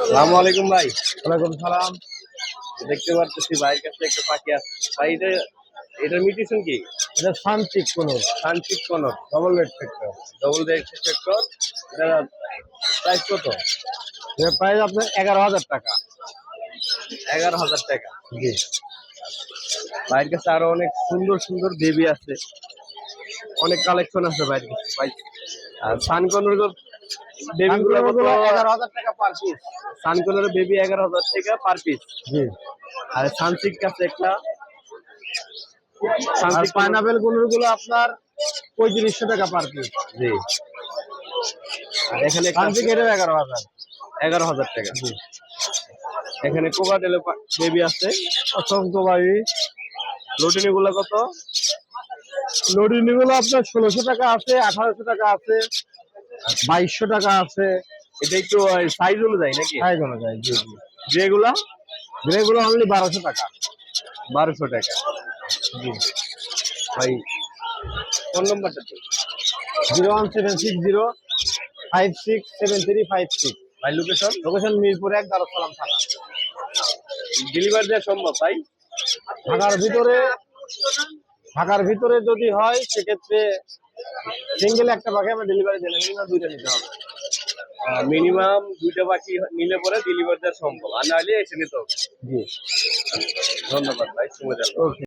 আসসালামু আলাইকুম ভাই। ওয়ালাইকুম সালাম। দেখতে পারতেছি ভাইয়ের কাছে একটা পাখি আছে ভাই। এটার মিউটেশন কি? এটা শান্তিক কোনো সানচিক কনর double red factor. Double red sector. এটা প্রাইস কত? এর প্রাইস আপনার 11,000 টাকা। 11,000 টাকা। জি। ভাইয়ের কাছে আরো অনেক সুন্দর সুন্দর বেবি আছে, অনেক কালেকশন আছে ভাইয়ের কাছে ভাই। আর সানকনের বেবি গুলো কত? 11,000 টাকা পার পিস। সানকনের বেবি 11,000 টাকা পার পিস। জি। আর সানচিক কাছে একটা আর সানচিক পাইনাপেল গুলো আপনার 3500 টাকা পার পিস। জি। আর এখানে একটা শান্তিক এর 11,000। 11,000 টাকা। জি। এখানে কোকাটেল বেবি আছে অসংখ্য ভাই। লটিনি গুলো কত? লডিনি গুলো আপনার 1600 টাকা আছে, 1800 টাকা আছে, 2200 টাকা আছে। এটা একটু সাইজ অনুযায়ী নাকি? সাইজ অনুযায়ী। জি জি। যেগুলা গ্রে গুলো অনলি 1200 টাকা। 1200 টাকা। জি। ভাই ফোন নাম্বারটা তো? 01760567356। ভাই লোকেশন? লোকেশন মিরপুর 1, দারুস সালাম থানা। ডেলিভারি দেওয়া সম্ভব ভাই? ঢাকার ভিতরে ঢাকার ভিতরে যদি হয় সেক্ষেত্রে সিঙ্গেল একটা পাখি আমরা ডেলিভারি দিলে মিনিমাম 2টা নিতে হবে। মিনিমাম 2টা বাকি নিলে পরে ডেলিভারি দেওয়া সম্ভব, আর নাহলে এসে নিতে হবে। জি। ধন্যবাদ ভাই, সময় দেওয়ার জন্য। ওকে।